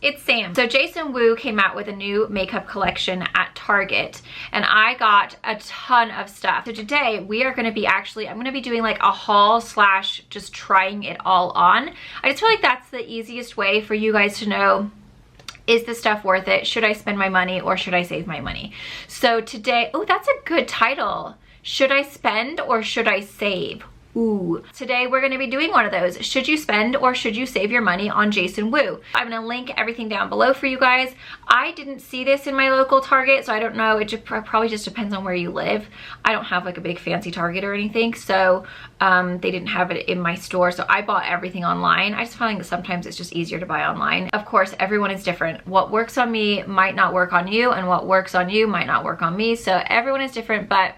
it's Sam. So Jason Wu came out with a new makeup collection at Target, and I got a ton of stuff. So today we are gonna be I'm gonna be doing like a haul slash just trying it all on. I just feel like that's the easiest way for you guys to know, is this stuff worth it? Should I spend my money or should I save my money? So today, oh, that's a good title. Should I spend or should I save? Ooh. Today we're gonna be doing one of those. Should you spend or should you save your money on Jason Wu? I'm gonna link everything down below for you guys. I didn't see this in my local Target, so I don't know. It probably just depends on where you live. I don't have like a big fancy Target or anything, so they didn't have it in my store, so I bought everything online. I just find that sometimes it's just easier to buy online. Of course, everyone is different. What works on me might not work on you, and what works on you might not work on me, so everyone is different. But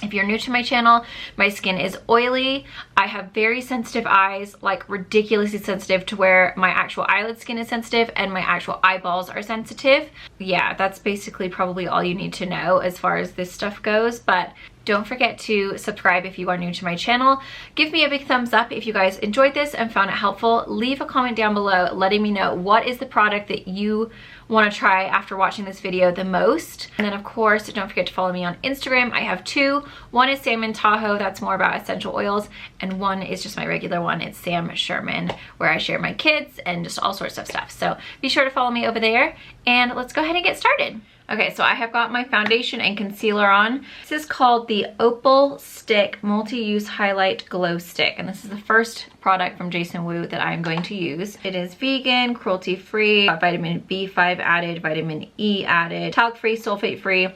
if you're new to my channel, my skin is oily. I have very sensitive eyes, like ridiculously sensitive, to where my actual eyelid skin is sensitive and my actual eyeballs are sensitive. Yeah, that's basically probably all you need to know as far as this stuff goes. But don't forget to subscribe if you are new to my channel. Give me a big thumbs up if you guys enjoyed this and found it helpful. Leave a comment down below letting me know what is the product that you want to try after watching this video the most. And then of course, don't forget to follow me on Instagram. I have two. One is Salmon Tahoe, that's more about essential oils, and one is just my regular one. It's Sam Schuerman, where I share my kids and just all sorts of stuff. So be sure to follow me over there, and let's go ahead and get started. Okay, so I have got my foundation and concealer on. This is called the Opal Stick Multi-Use Highlight Glow Stick, and this is the first product from Jason Wu that I'm going to use. It is vegan, cruelty-free, vitamin B5 added, vitamin E added, talc-free, sulfate-free,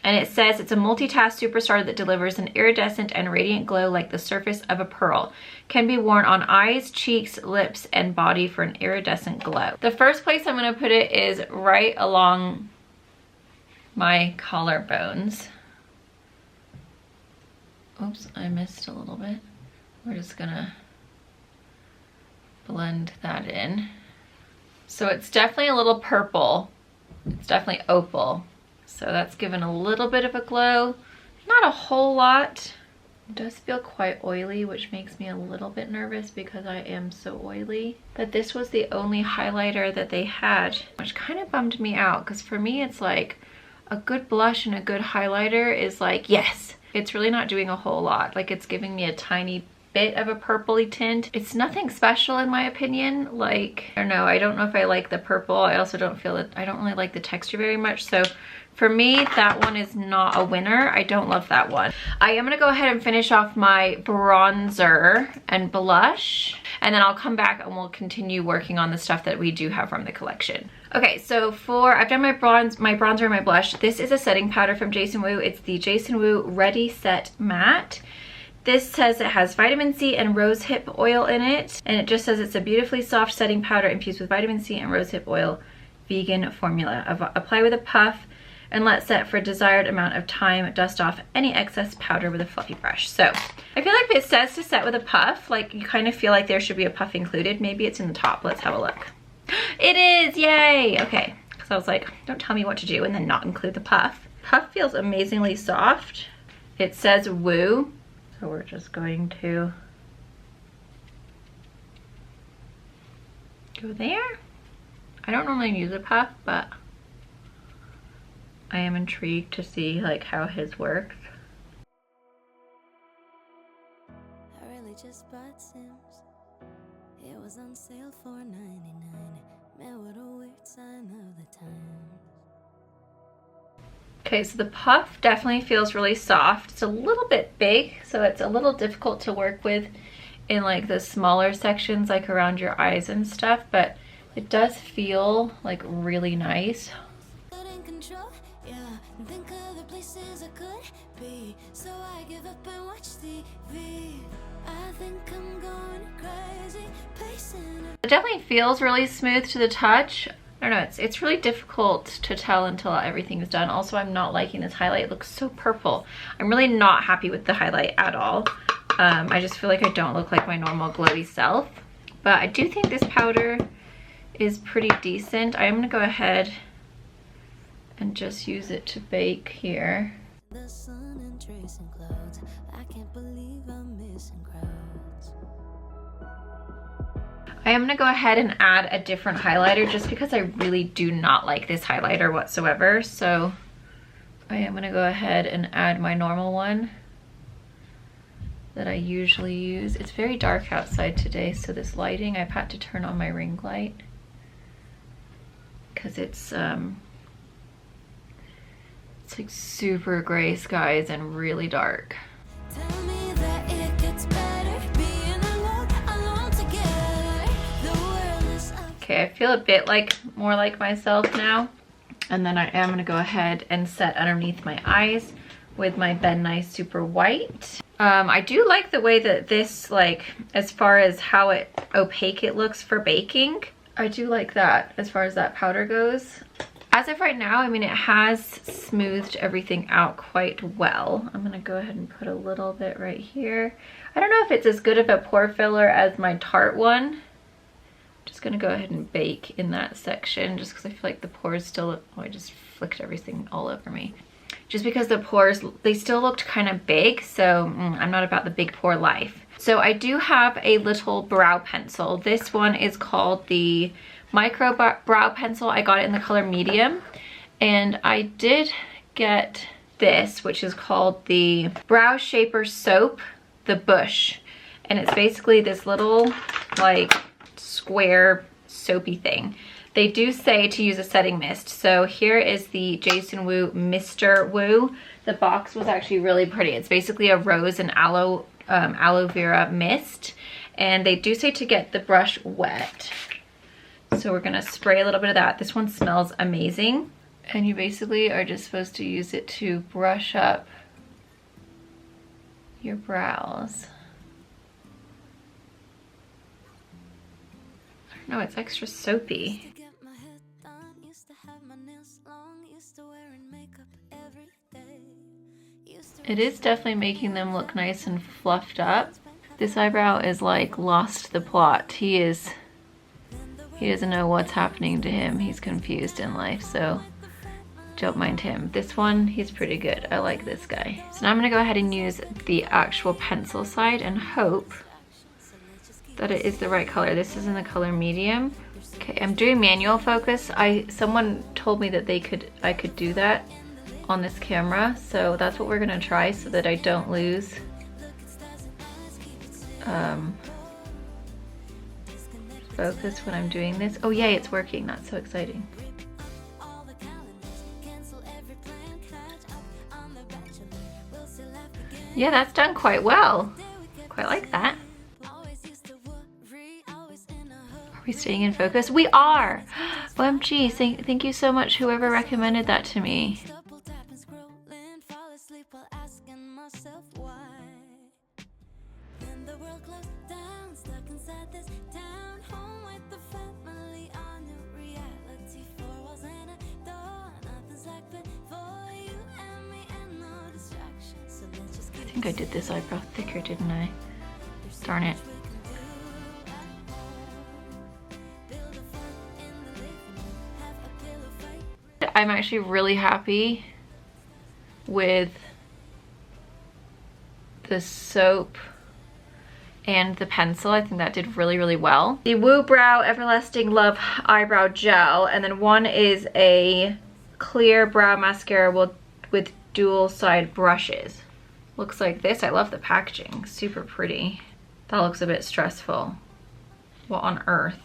and it says it's a multitask superstar that delivers an iridescent and radiant glow like the surface of a pearl. Can be worn on eyes, cheeks, lips, and body for an iridescent glow. The first place I'm gonna put it is right along my collarbones. Oops, I missed a little bit. We're just gonna blend that in. So it's definitely a little purple. It's definitely opal. So that's given a little bit of a glow. Not a whole lot. It does feel quite oily, which makes me a little bit nervous because I am so oily. But this was the only highlighter that they had, which kind of bummed me out, because for me it's like a good blush and a good highlighter is like, yes. It's really not doing a whole lot. Like, it's giving me a tiny bit of a purpley tint. It's nothing special in my opinion. Like, I don't know if I like the purple. I also don't feel it. I don't really like the texture very much. So for me, that one is not a winner. I don't love that one. I am gonna go ahead and finish off my bronzer and blush, and then I'll come back and we'll continue working on the stuff that we do have from the collection. Okay, so I've done my bronzer and my blush. This is a setting powder from Jason Wu. It's the Jason Wu Ready Set Matte. This says it has vitamin C and rosehip oil in it, and it just says it's a beautifully soft setting powder infused with vitamin C and rosehip oil, vegan formula. Apply with a puff and let set for a desired amount of time. Dust off any excess powder with a fluffy brush. So I feel like if it says to set with a puff, like, you kind of feel like there should be a puff included. Maybe it's in the top. Let's have a look. It is, yay! Okay, because I was like, don't tell me what to do and then not include the puff. Puff feels amazingly soft. It says Woo, so we're just going to go there. I don't normally use a puff, but I am intrigued to see like how his works. I really just bought Sims. It was on sale for $99. Man, what a weird sign of the times. Okay, so the puff definitely feels really soft. It's a little bit big, so it's a little difficult to work with in like the smaller sections, like around your eyes and stuff, but it does feel like really nice. So I give up and watch TV. I think I'm going crazy, pacing. It definitely feels really smooth to the touch. I don't know, it's really difficult to tell until everything is done. Also, I'm not liking this highlight. It looks so purple. I'm really not happy with the highlight at all. I just feel like I don't look like my normal glowy self. But I do think this powder is pretty decent. I am gonna go ahead and just use it to bake here. The sun and tracing clouds. I can't believe I'm missing crowds. I am gonna go ahead and add a different highlighter just because I really do not like this highlighter whatsoever. So I am gonna go ahead and add my normal one that I usually use. It's very dark outside today, so this lighting, I've had to turn on my ring light because it's like super gray skies and really dark. Tell me that it gets better being alone together. The world is up. Okay, I feel a bit more like myself now. And then I am gonna go ahead and set underneath my eyes with my Ben Nye Super White. I do like the way that this, like, as far as how opaque it looks for baking. I do like that as far as that powder goes. As of right now, I mean, it has smoothed everything out quite well. I'm gonna go ahead and put a little bit right here. I don't know if it's as good of a pore filler as my Tarte one. I'm just gonna go ahead and bake in that section just because I feel like the pores still, oh, I just flicked everything all over me. Just because the pores, they still looked kind of big, so I'm not about the big pore life. So I do have a little brow pencil. This one is called the Micro Brow Pencil. I got it in the color medium, and I did get this, which is called the Brow Shaper Soap, the Bush, and it's basically this little like square soapy thing. They do say to use a setting mist, so here is the Jason Wu Mr. Wu. The box was actually really pretty. It's basically a rose and aloe vera mist, and they do say to get the brush wet. So we're gonna spray a little bit of that. This one smells amazing. And you basically are just supposed to use it to brush up your brows. I don't know, it's extra soapy. It is definitely making them look nice and fluffed up. This eyebrow is like lost the plot. He doesn't know what's happening to him. He's confused in life, so don't mind him. This one, he's pretty good. I like this guy. So now I'm gonna go ahead and use the actual pencil side and hope that it is the right color. This is in the color medium. Okay, I'm doing manual focus. Someone told me that I could do that on this camera, so that's what we're gonna try so that I don't lose focus when I'm doing this. Oh yay, it's working. That's so exciting. Yeah, that's done quite well. Quite like that. Are we staying in focus? We are! OMG, thank you so much, whoever recommended that to me. I think I did this eyebrow thicker, didn't I? Darn it. I'm actually really happy with the soap and the pencil. I think that did really, really well. The Woo Brow Everlasting Love Eyebrow Gel, and then one is a clear brow mascara with dual side brushes. Looks like this. I love the packaging. Super pretty. That looks a bit stressful. What on earth?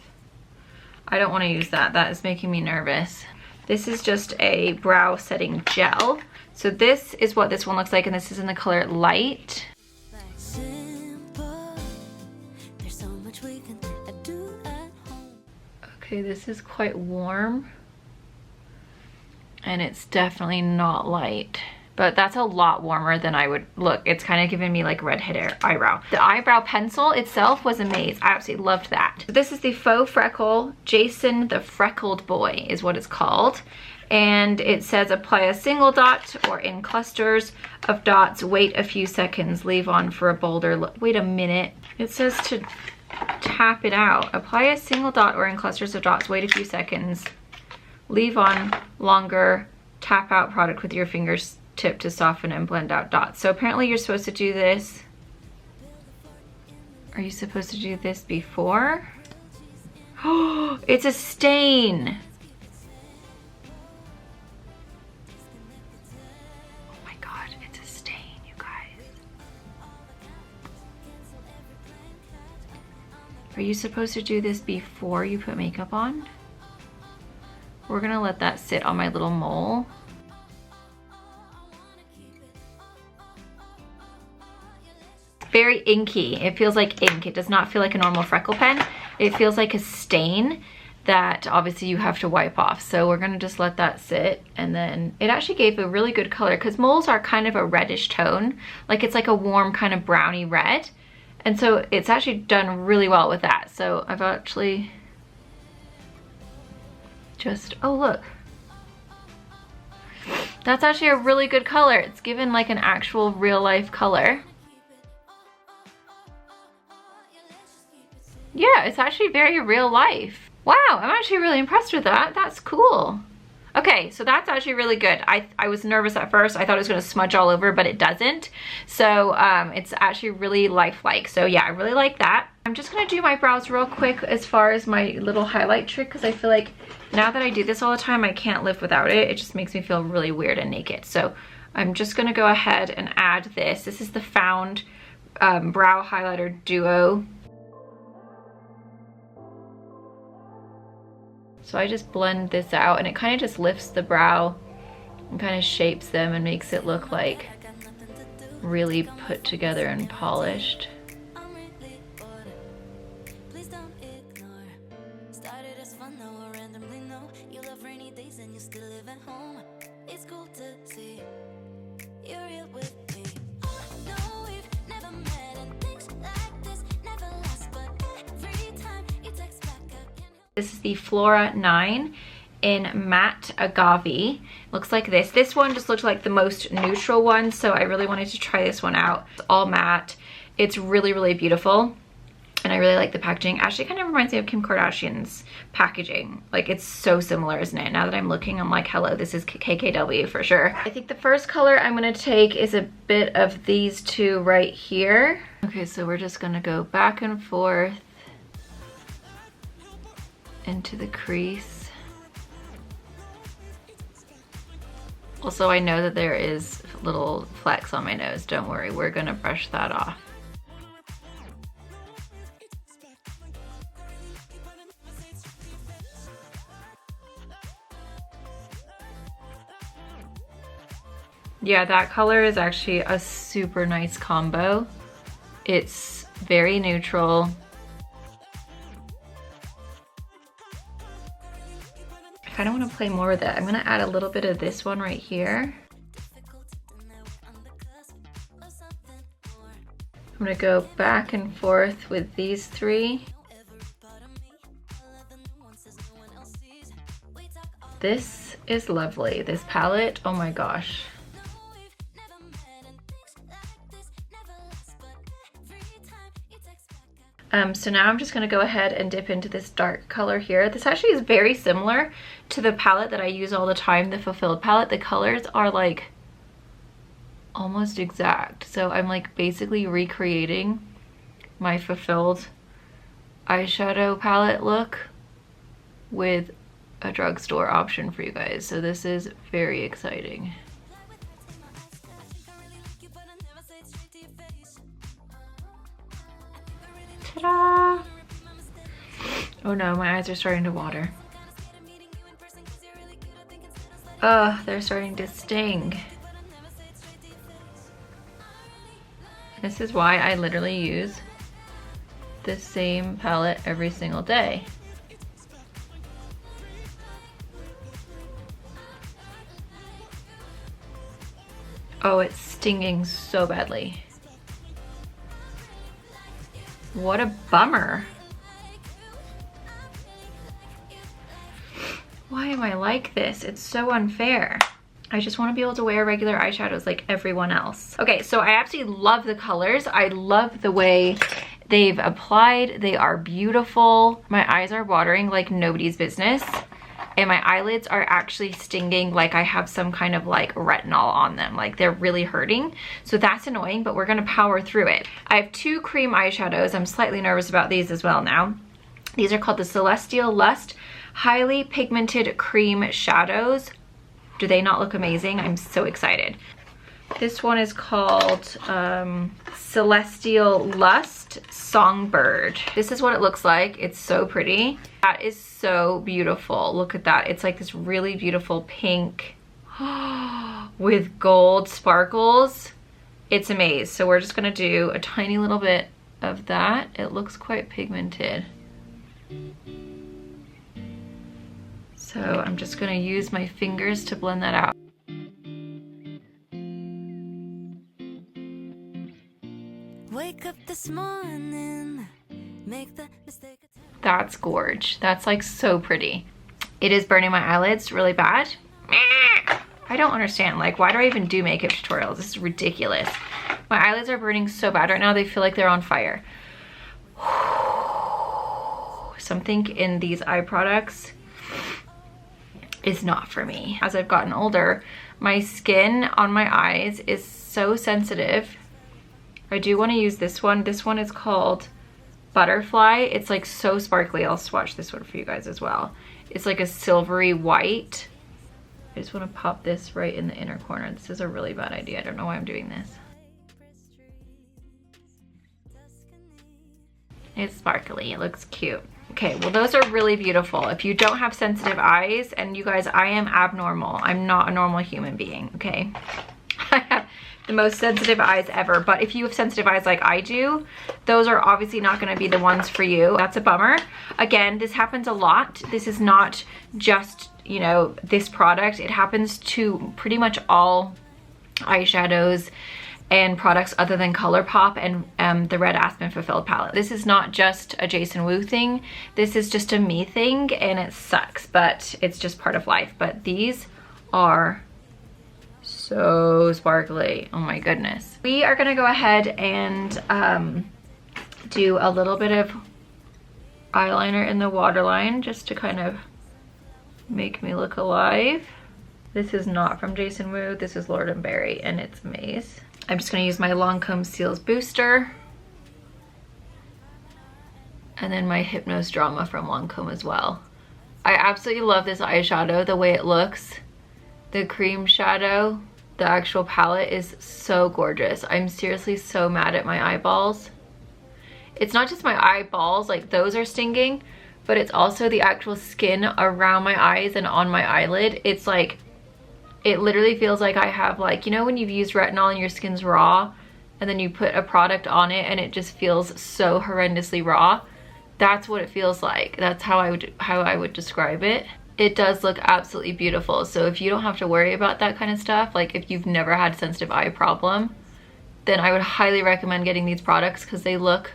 I don't want to use that. That is making me nervous. This is just a brow setting gel. So this is what this one looks like, and this is in the color Light. Okay, this is quite warm, and it's definitely not light, but that's a lot warmer than I would look. It's kind of giving me like redhead eyebrow. The eyebrow pencil itself was amazing. I absolutely loved that. So this is the Faux Freckle Jason the Freckled Boy is what it's called. And it says apply a single dot or in clusters of dots, wait a few seconds, leave on for a bolder look. Wait a minute. It says to tap it out. Apply a single dot or in clusters of dots, wait a few seconds, leave on longer, tap out product with your fingers tip to soften and blend out dots. So apparently you're supposed to do this. Are you supposed to do this before Oh, it's a stain. Oh my God, it's a stain, you guys. Are you supposed to do this before you put makeup on? We're gonna let that sit on my little mole. Very inky. It feels like ink. It does not feel like a normal freckle pen. It feels like a stain that obviously you have to wipe off. So we're gonna just let that sit, and then it actually gave a really good color because moles are kind of a reddish tone. Like it's like a warm kind of browny red. And so it's actually done really well with that. So I've actually just, oh look. That's actually a really good color. It's given like an actual real life color. Yeah, it's actually very real life. Wow, I'm actually really impressed with that. That's cool. Okay, so that's actually really good. I was nervous at first. I thought it was gonna smudge all over, but it doesn't. So it's actually really lifelike. So yeah, I really like that. I'm just gonna do my brows real quick as far as my little highlight trick, because I feel like now that I do this all the time, I can't live without it. It just makes me feel really weird and naked. So I'm just gonna go ahead and add this. This is the Found Brow Highlighter Duo. So I just blend this out, and it kind of just lifts the brow and kind of shapes them and makes it look like really put together and polished. This is the Flora 9 in Matte Agave. Looks like this. This one just looked like the most neutral one, so I really wanted to try this one out. It's all matte. It's really, really beautiful, and I really like the packaging. Actually, kind of reminds me of Kim Kardashian's packaging. Like, it's so similar, isn't it? Now that I'm looking, I'm like, hello, this is KKW for sure. I think the first color I'm gonna take is a bit of these two right here. Okay, so we're just gonna go back and forth into the crease. Also, I know that there is little flecks on my nose. Don't worry, we're gonna brush that off. Yeah, that color is actually a super nice combo. It's very neutral. I kind of want to play more with it. I'm going to add a little bit of this one right here. I'm going to go back and forth with these three. This is lovely. This palette, oh my gosh. So now I'm just gonna go ahead and dip into this dark color here. This actually is very similar to the palette that I use all the time, the Fulfilled palette. The colors are like almost exact. So I'm like basically recreating my Fulfilled eyeshadow palette look with a drugstore option for you guys. So this is very exciting. Ta-da! Oh no, my eyes are starting to water. Ugh, they're starting to sting. This is why I literally use the same palette every single day. Oh, it's stinging so badly. What a bummer. Why am I like this? It's so unfair. I just want to be able to wear regular eyeshadows like everyone else. Okay, so I absolutely love the colors. I love the way they've applied. They are beautiful. My eyes are watering like nobody's business. And my eyelids are actually stinging like I have some kind of like retinol on them. Like they're really hurting. So that's annoying, but we're gonna power through it. I have two cream eyeshadows. I'm slightly nervous about these as well now. These are called the Celestial Lust Highly Pigmented Cream Shadows. Do they not look amazing? I'm so excited. This one is called Celestial Lust Songbird. This is what it looks like. It's so pretty. That is so beautiful. Look at that. It's like this really beautiful pink with gold sparkles. It's amazing. So we're just gonna do a tiny little bit of that. It looks quite pigmented. So I'm just gonna use my fingers to blend that out. Wake up this morning, make the mistake. That's gorge. That's like so pretty. It is burning my eyelids really bad. I don't understand, like, why do I even do makeup tutorials? This is ridiculous. My eyelids are burning so bad right now, they feel like they're on fire. Something in these eye products is not for me. As I've gotten older, my skin on my eyes is so sensitive. I do want to use this one. This one is called Butterfly. It's like so sparkly. I'll swatch this one for you guys as well. It's like a silvery white. I just want to pop this right in the inner corner. This is a really bad idea. I don't know why I'm doing this. It's sparkly. It looks cute. Okay, well, those are really beautiful. If you don't have sensitive eyes, and you guys, I am abnormal. I'm not a normal human being, okay? I have the most sensitive eyes ever, but if you have sensitive eyes like I do, those are obviously not going to be the ones for you. That's a bummer. Again, this happens a lot. This is not just, you know, this product. It happens to pretty much all eyeshadows and products other than ColourPop and the Red Aspen Fulfilled palette. This is not just a Jason Wu thing. This is just a me thing, and it sucks, but it's just part of life. But these are so sparkly. Oh my goodness. We are gonna go ahead and do a little bit of eyeliner in the waterline just to kind of make me look alive. This is not from Jason Wu. This is Lord & Berry, and it's Maze. I'm just gonna use my Lancome Seals Booster. And then my Hypnose Drama from Lancome as well. I absolutely love this eyeshadow, the way it looks. The cream shadow, the actual palette is so gorgeous. I'm seriously so mad at my eyeballs. It's not just my eyeballs, like those are stinging, but it's also the actual skin around my eyes and on my eyelid. It's like, it literally feels like I have, like, you know when you've used retinol and your skin's raw and then you put a product on it and it just feels so horrendously raw? That's what it feels like. That's how I would describe it. It does look absolutely beautiful. So if you don't have to worry about that kind of stuff, like if you've never had sensitive eye problem, then I would highly recommend getting these products because they look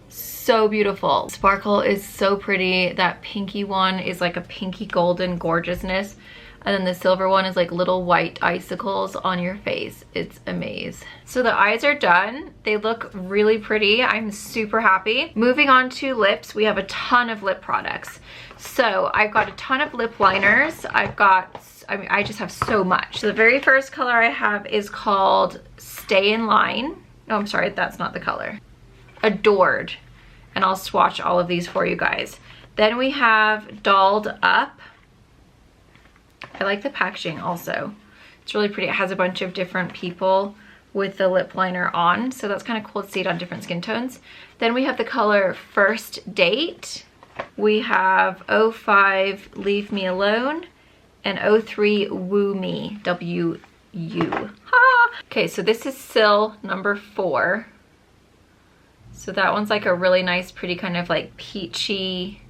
so beautiful. Sparkle is so pretty. That pinky one is like a pinky golden gorgeousness. And then the silver one is like little white icicles on your face. It's amazing. So the eyes are done. They look really pretty. I'm super happy. Moving on to lips, we have a ton of lip products. So I've got a ton of lip liners. I just have so much. So the very first color I have is called Stay in Line. Oh, I'm sorry, that's not the color. Adored. And I'll swatch all of these for you guys. Then we have Dolled Up. I like the packaging also. It's really pretty. It has a bunch of different people with the lip liner on, so that's kind of cool to see it on different skin tones. Then we have the color First Date. We have 05 Leave Me Alone and 03 Woo Me, W-U. Okay, so this is Sill number 4. So that one's like a really nice, pretty kind of like peachy,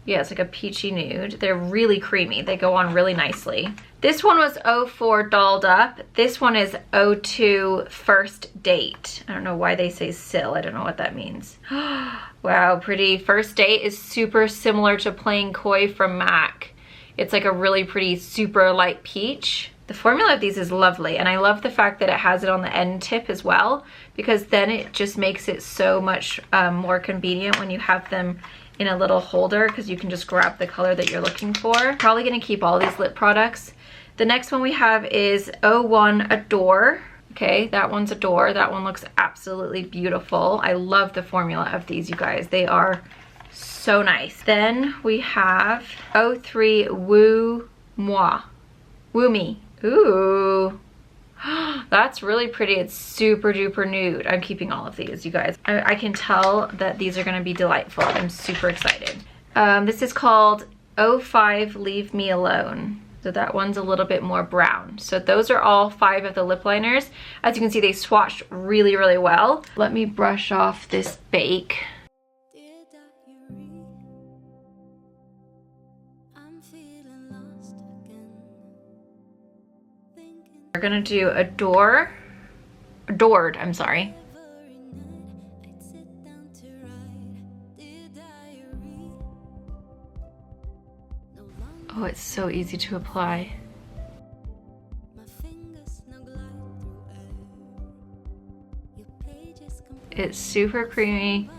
yeah, it's like a peachy nude. They're really creamy. They go on really nicely. This one was 04 Dolled Up. This one is 02 First Date. I don't know why they say Sill. I don't know what that means. Wow, pretty. First Date is super similar to Plain Koi from MAC. It's like a really pretty super light peach. The formula of these is lovely, and I love the fact that it has it on the end tip as well, because then it just makes it so much more convenient when you have them in a little holder, because you can just grab the color that you're looking for. Probably gonna keep all these lip products. The next one we have is 01 Adore. Okay, that one's Adore. That one looks absolutely beautiful. I love the formula of these, you guys. They are so nice. Then we have 03 Woo Moi. Woo Me. Ooh. That's really pretty. It's super duper nude. I'm keeping all of these, you guys. I can tell that these are gonna be delightful. I'm super excited. This is called 05 Leave Me Alone. So that one's a little bit more brown. So those are all 5 of the lip liners. As you can see, they swatched really, really well. Let me brush off this bake. We're gonna do Adored, I'm sorry. Oh, it's so easy to apply. It's super creamy.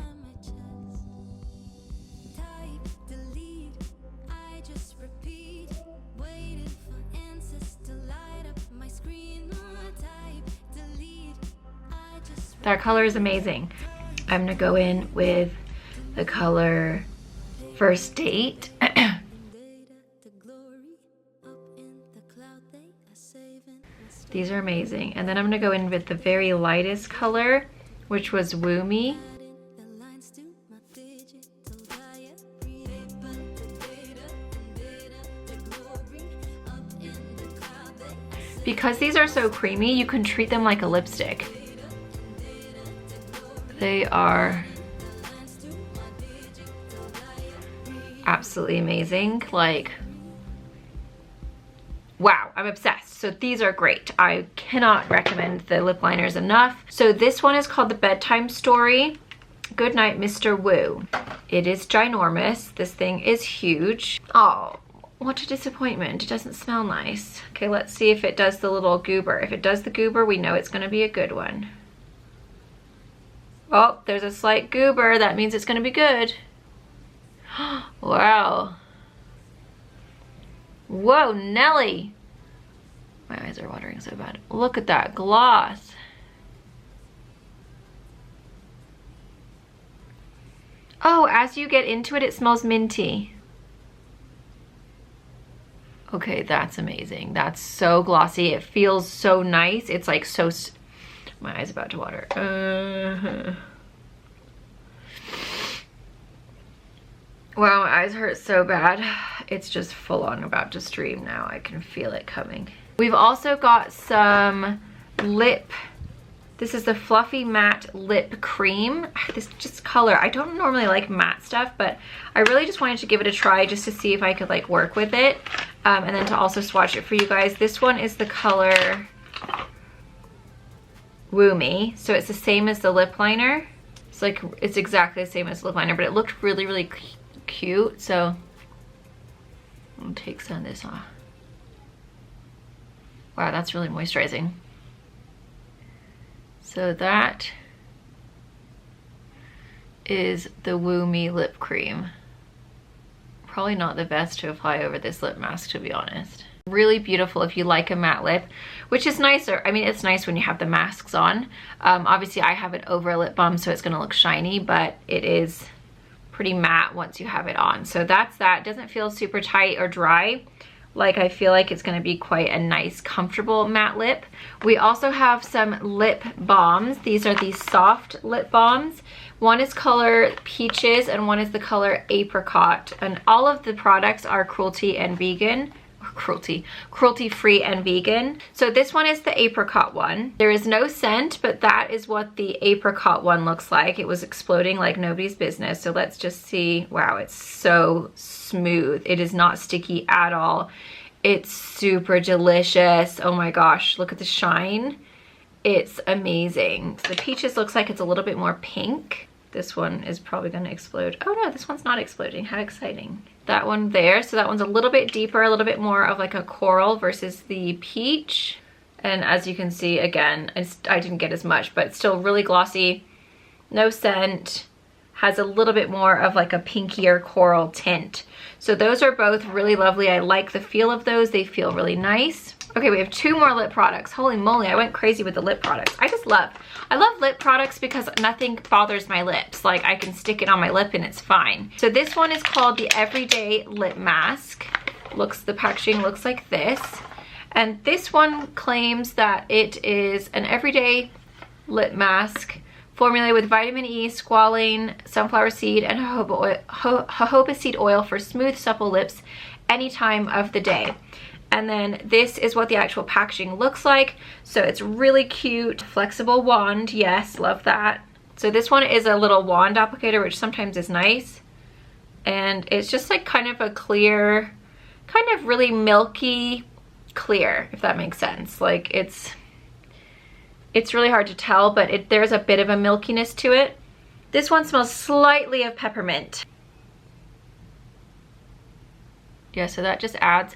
That color is amazing. I'm gonna go in with the color First Date. These are amazing. And then I'm gonna go in with the very lightest color, which was Woo Me. Because these are so creamy, you can treat them like a lipstick. They are absolutely amazing. Like, wow, I'm obsessed. So these are great. I cannot recommend the lip liners enough. So this one is called the Bedtime Story. Good Night, Mr. Woo. It is ginormous. This thing is huge. Oh, what a disappointment. It doesn't smell nice. Okay, let's see if it does the little goober. If it does the goober, we know it's gonna be a good one. Oh, there's a slight goober. That means it's gonna be good. Wow. Whoa, Nelly. My eyes are watering so bad. Look at that gloss. Oh, as you get into it, it smells minty. Okay, that's amazing. That's so glossy. It feels so nice. It's like so... My eye's about to water. Wow, my eyes hurt so bad. It's just full on about to stream now. I can feel it coming. We've also got some lip. This is the Fluffy Matte Lip Cream. This just color, I don't normally like matte stuff, but I really just wanted to give it a try just to see if I could like work with it. And then to also swatch it for you guys. This one is the color Woo Me. So it's the same as the lip liner. It's like, it's exactly the same as the lip liner, but it looked really, really cute. So I'll take some of this off. Wow, that's really moisturizing. So that is the Woo Me lip cream. Probably not the best to apply over this lip mask, to be honest. Really beautiful if you like a matte lip, which is nicer. I mean, it's nice when you have the masks on. Obviously I have it over a lip balm, so it's gonna look shiny, but it is pretty matte once you have it on. So that's that. It doesn't feel super tight or dry. Like, I feel like it's gonna be quite a nice, comfortable matte lip. We also have some lip balms. These are the soft lip balms. One is color Peaches and one is the color Apricot. And all of the products are cruelty and vegan. Cruelty-free and vegan. So this one is the Apricot one. There is no scent, but that is what the Apricot one looks like. It was exploding like nobody's business. So let's just see. Wow, it's so smooth. It is not sticky at all. It's super delicious. Oh my gosh, look at the shine. It's amazing. The Peaches looks like it's a little bit more pink. This one is probably gonna explode. Oh no, this one's not exploding. How exciting. That one there, so that one's a little bit deeper, a little bit more of like a coral versus the peach. And as you can see, again, I didn't get as much, but it's still really glossy, no scent, has a little bit more of like a pinkier coral tint. So those are both really lovely. I like the feel of those. They feel really nice. Okay, we have 2 more lip products. Holy moly, I went crazy with the lip products. I love lip products because nothing bothers my lips. Like, I can stick it on my lip and it's fine. So this one is called the Everyday Lip Mask. The packaging looks like this. And this one claims that it is an everyday lip mask formulated with vitamin E, squalane, sunflower seed, and jojoba seed oil for smooth, supple lips any time of the day. And then this is what the actual packaging looks like. So it's really cute. Flexible wand, yes, love that. So this one is a little wand applicator, which sometimes is nice. And it's just like kind of a clear, kind of really milky clear, if that makes sense. Like it's really hard to tell, but there's a bit of a milkiness to it. This one smells slightly of peppermint. Yeah, so that just adds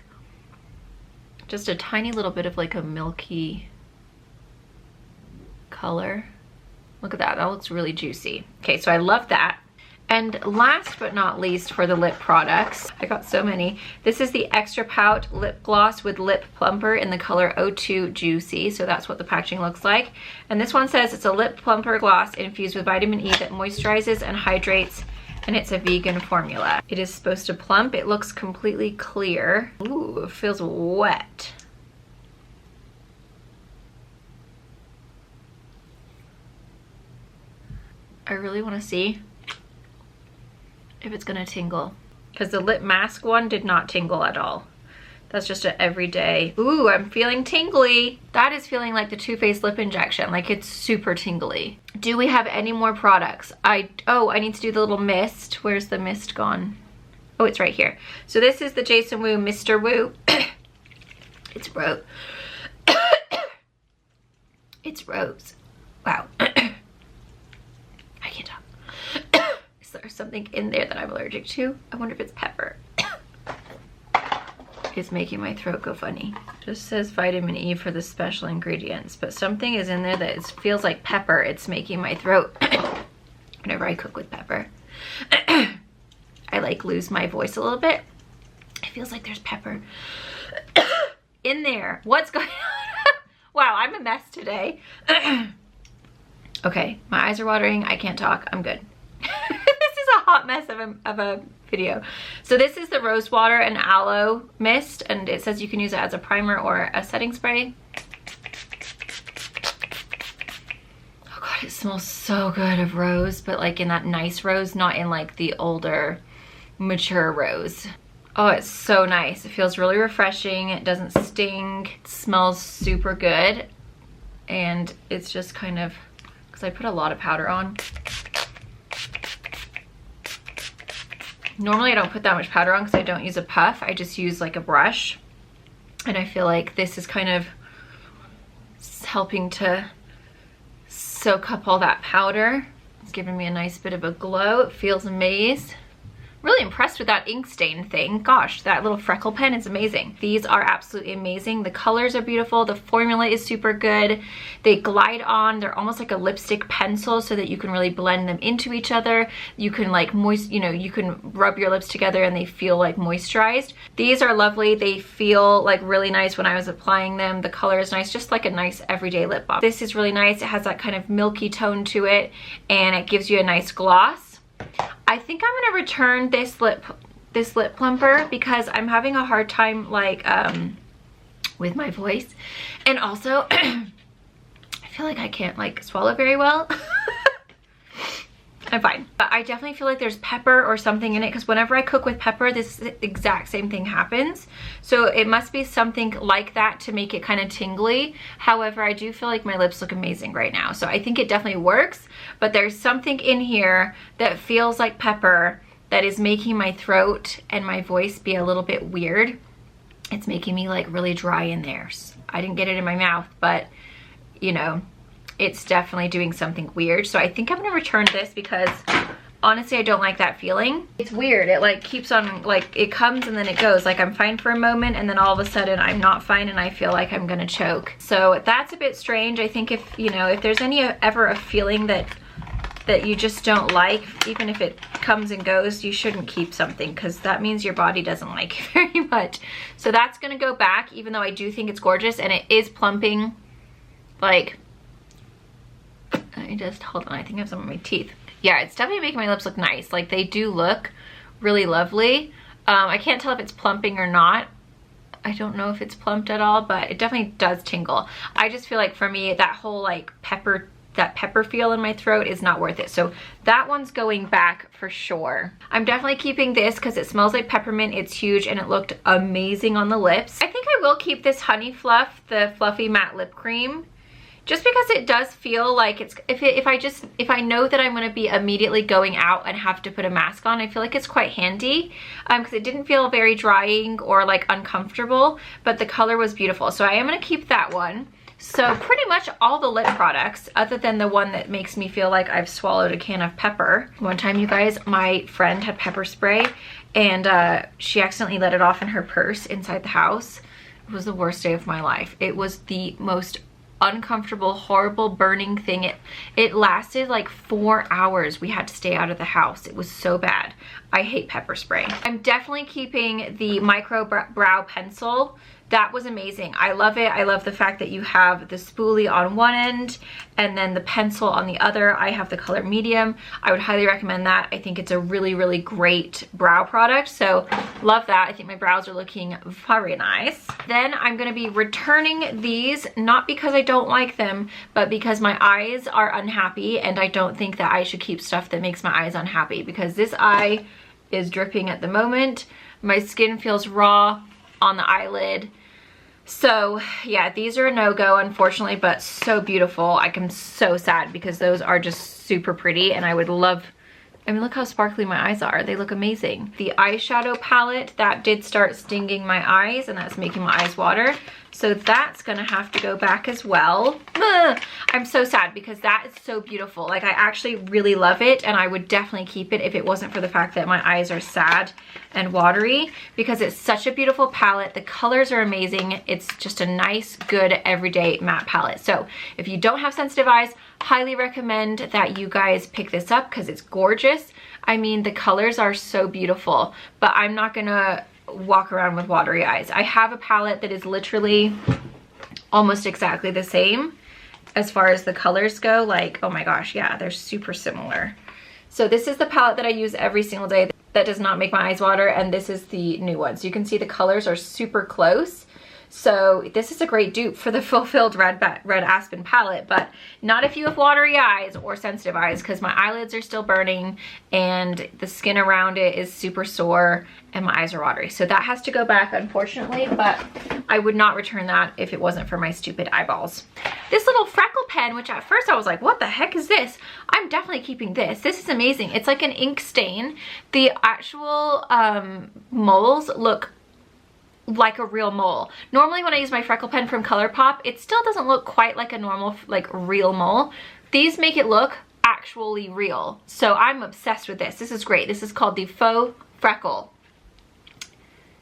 just a tiny little bit of like a milky color. Look at that, that looks really juicy. Okay, so I love that. And last but not least for the lip products, I got so many. This is the Extra Pout Lip Gloss with Lip Plumper in the color 02 Juicy. So that's what the packaging looks like. And this one says it's a lip plumper gloss infused with vitamin E that moisturizes and hydrates, and it's a vegan formula. It is supposed to plump. It looks completely clear. Ooh, it feels wet. I really want to see if it's gonna tingle, because the lip mask one did not tingle at all. That's just an everyday. Ooh, I'm feeling tingly. That is feeling like the Too Faced lip injection, like it's super tingly. Do we have any more products? I need to do the little mist. Where's the mist gone? Oh, it's right here. So this is the Jason Wu Mr. Wu. It's rose. It's rose. Wow. I can't talk. There's something in there that I'm allergic to. I wonder if it's pepper. It's making my throat go funny. Just says vitamin E for the special ingredients, but something is in there that feels like pepper. It's making my throat whenever I cook with pepper. I like lose my voice a little bit. It feels like there's pepper in there. What's going on? Wow, I'm a mess today. Okay, my eyes are watering. I can't talk. I'm good. A hot mess of a video. So this is the rose water and aloe mist, and it says you can use it as a primer or a setting spray. Oh god, it smells so good of rose, but like in that nice rose, not in like the older mature rose. Oh, it's so nice. It feels really refreshing. It doesn't sting. It smells super good, and it's just kind of, because I put a lot of powder on. Normally I don't put that much powder on because I don't use a puff. I just use like a brush. And I feel like this is kind of helping to soak up all that powder. It's giving me a nice bit of a glow. It feels amazing. Really impressed with that ink stain thing. Gosh, that little Freckle pen is amazing. These are absolutely amazing. The colors are beautiful. The formula is super good. They glide on. They're almost like a lipstick pencil so that you can really blend them into each other. You can like you can rub your lips together and they feel like moisturized. These are lovely. They feel like really nice when I was applying them. The color is nice, just like a nice everyday lip balm. This is really nice. It has that kind of milky tone to it, and it gives you a nice gloss. I think I'm gonna return this lip plumper because I'm having a hard time like with my voice, and also I feel like I can't like swallow very well. I'm fine, but I definitely feel like there's pepper or something in it, because whenever I cook with pepper, this exact same thing happens. So it must be something like that to make it kind of tingly. However, I do feel like my lips look amazing right now, so I think it definitely works, but there's something in here that feels like pepper that is making my throat and my voice be a little bit weird. It's making me like really dry in there. I didn't get it in my mouth, but you know, it's definitely doing something weird. So I think I'm gonna return this because honestly I don't like that feeling. It's weird. It like keeps on, like it comes and then it goes. Like I'm fine for a moment and then all of a sudden I'm not fine and I feel like I'm gonna choke. So that's a bit strange. I think if, you know, if there's ever a feeling that that you just don't like, even if it comes and goes, you shouldn't keep something because that means your body doesn't like it very much. So that's gonna go back, even though I do think it's gorgeous and it is plumping. Like, hold on, I think I have some on my teeth. Yeah, it's definitely making my lips look nice. Like, they do look really lovely. I can't tell if it's plumping or not. I don't know if it's plumped at all, but it definitely does tingle. I just feel like for me, that whole like pepper feel in my throat is not worth it. So that one's going back for sure. I'm definitely keeping this because it smells like peppermint. It's huge and it looked amazing on the lips. I think I will keep this Honey Fluff, the Fluffy Matte Lip Cream, just because it does feel like it's, if I know that I'm going to be immediately going out and have to put a mask on, I feel like it's quite handy because it didn't feel very drying or like uncomfortable, but the color was beautiful. So I am going to keep that one. So pretty much all the lip products, other than the one that makes me feel like I've swallowed a can of pepper. One time, you guys, my friend had pepper spray and she accidentally let it off in her purse inside the house. It was the worst day of my life. It was the most uncomfortable, horrible burning thing. It lasted like 4 hours. We had to stay out of the house. It was so bad. I hate pepper spray. I'm definitely keeping the micro brow pencil. That was amazing. I love it. I love the fact that you have the spoolie on one end and then the pencil on the other. I have the color medium. I would highly recommend that. I think it's a really, really great brow product. So love that. I think my brows are looking very nice. Then I'm going to be returning these, not because I don't like them, but because my eyes are unhappy and I don't think that I should keep stuff that makes my eyes unhappy, because this eye is dripping at the moment. My skin feels raw on the eyelid. So yeah, these are a no-go, unfortunately, but so beautiful. I'm so sad because those are just super pretty and I would love, I mean, look how sparkly my eyes are. They look amazing. The eyeshadow palette, that did start stinging my eyes and that's making my eyes water. So that's gonna have to go back as well. Ugh, I'm so sad because that is so beautiful. Like, I actually really love it and I would definitely keep it if it wasn't for the fact that my eyes are sad and watery, because it's such a beautiful palette. The colors are amazing. It's just a nice, good, everyday matte palette. So if you don't have sensitive eyes, highly recommend that you guys pick this up because it's gorgeous. I mean, the colors are so beautiful, but I'm not gonna walk around with watery eyes. I have a palette that is literally almost exactly the same as far as the colors go. Like, oh my gosh, yeah, they're super similar. So this is the palette that I use every single day that does not make my eyes water, and this is the new one. So you can see the colors are super close. So this is a great dupe for the Fulfilled Red Aspen palette, but not if you have watery eyes or sensitive eyes, because my eyelids are still burning and the skin around it is super sore and my eyes are watery. So that has to go back, unfortunately, but I would not return that if it wasn't for my stupid eyeballs. This little Freckle pen, which at first I was like, what the heck is this? I'm definitely keeping this. This is amazing. It's like an ink stain. The actual moles look like a real mole. Normally when I use my Freckle pen from ColourPop, it still doesn't look quite like a normal, like, real mole. These make it look actually real. So I'm obsessed with this. This is great. This is called the Faux Freckle.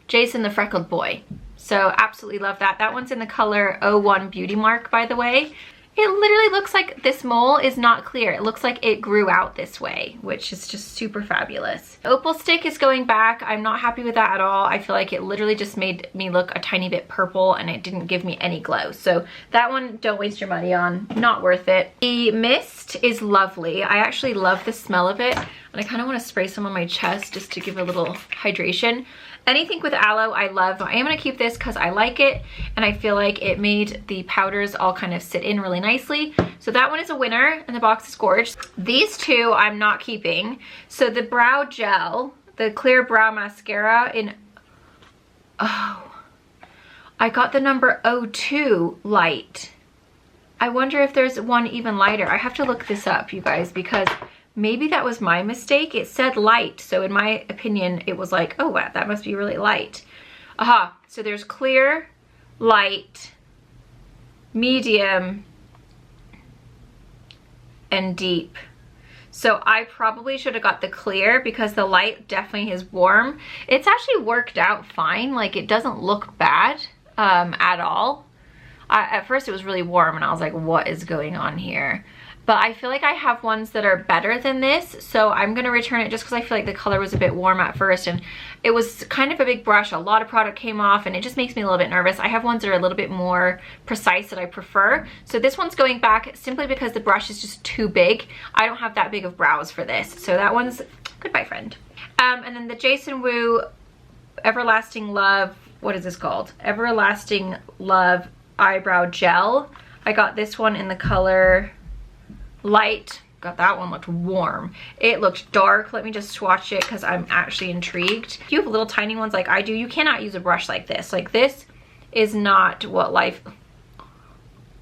Jason the Freckled Boy. So absolutely love that. That one's in the color 01 Beauty Mark, by the way. It literally looks like this mole is not clear. It looks like it grew out this way, which is just super fabulous. Opal stick is going back. I'm not happy with that at all. I feel like it literally just made me look a tiny bit purple and it didn't give me any glow. So that one, don't waste your money on. Not worth it. The mist is lovely. I actually love the smell of it. And I kind of want to spray some on my chest just to give a little hydration. Anything with aloe I love. I am going to keep this because I like it and I feel like it made the powders all kind of sit in really nicely. So that one is a winner and the box is gorgeous. These two I'm not keeping. So the brow gel, the clear brow mascara in, oh, I got the number 02 light. I wonder if there's one even lighter. I have to look this up, you guys, because maybe that was my mistake. It said light, so in my opinion, it was like, oh wow, that must be really light. Aha, so there's clear, light, medium, and deep. So I probably should have got the clear because the light definitely is warm. It's actually worked out fine. Like, it doesn't look bad at all. At first it was really warm and I was like, what is going on here? but I feel like I have ones that are better than this, so I'm gonna return it just because I feel like the color was a bit warm at first, and it was kind of a big brush. A lot of product came off, and it just makes me a little bit nervous. I have ones that are a little bit more precise that I prefer, so this one's going back simply because the brush is just too big. I don't have that big of brows for this, so that one's goodbye, friend. And then the Jason Wu Everlasting Love, what is this called? Everlasting Love Eyebrow Gel. I got this one in the color Light. God, that one looked warm. It looked dark. Let me just swatch it because I'm actually intrigued. If you have little tiny ones like I do, you cannot use a brush like this. Like, this is not what life...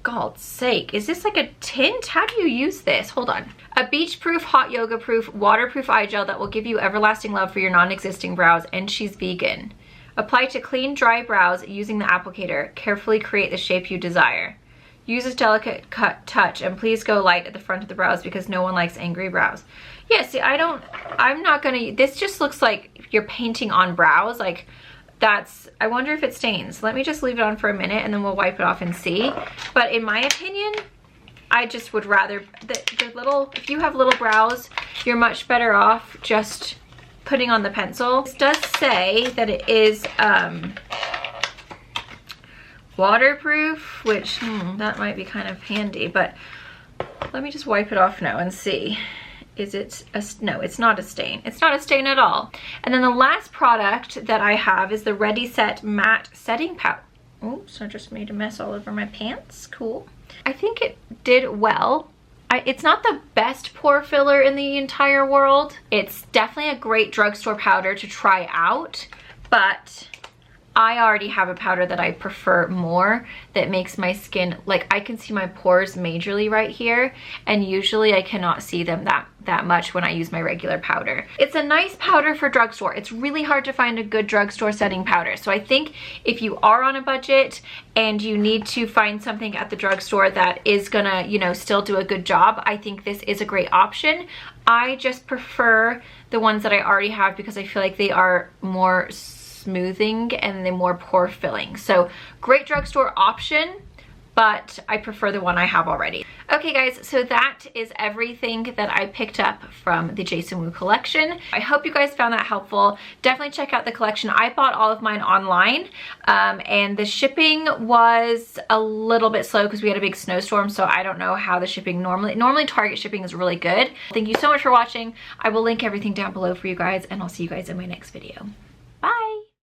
God's sake, is this like a tint? How do you use this? Hold on. A beach proof, hot yoga proof, waterproof eye gel that will give you everlasting love for your non-existing brows, and she's vegan. Apply to clean, dry brows using the applicator. Carefully create the shape you desire. Use a delicate cut touch, and please go light at the front of the brows because no one likes angry brows. Yeah, see, I'm not gonna, this just looks like you're painting on brows. Like, I wonder if it stains. Let me just leave it on for a minute and then we'll wipe it off and see. But in my opinion, I just would rather, if you have little brows, you're much better off just putting on the pencil. This does say that it is, waterproof, which that might be kind of handy, but let me just wipe it off now and see. Is it no, it's not a stain. It's not a stain at all. And then the last product that I have is the Ready Set Matte Setting Powder. Oops, I just made a mess all over my pants. Cool. I think it did well. It's not the best pore filler in the entire world. It's definitely a great drugstore powder to try out, but I already have a powder that I prefer more that makes my skin, like, I can see my pores majorly right here, and usually I cannot see them that much when I use my regular powder. It's a nice powder for drugstore. It's really hard to find a good drugstore setting powder. So I think if you are on a budget and you need to find something at the drugstore that is gonna, you know, still do a good job, I think this is a great option. I just prefer the ones that I already have because I feel like they are more smoothing and they're more pore filling. So great drugstore option, but I prefer the one I have already. Okay guys, so that is everything that I picked up from the Jason Wu collection. I hope you guys found that helpful. Definitely check out the collection. I bought all of mine online, and the shipping was a little bit slow because we had a big snowstorm, so I don't know how the shipping normally Target shipping is really good. Thank you so much for watching. I will link everything down below for you guys, and I'll see you guys in my next video.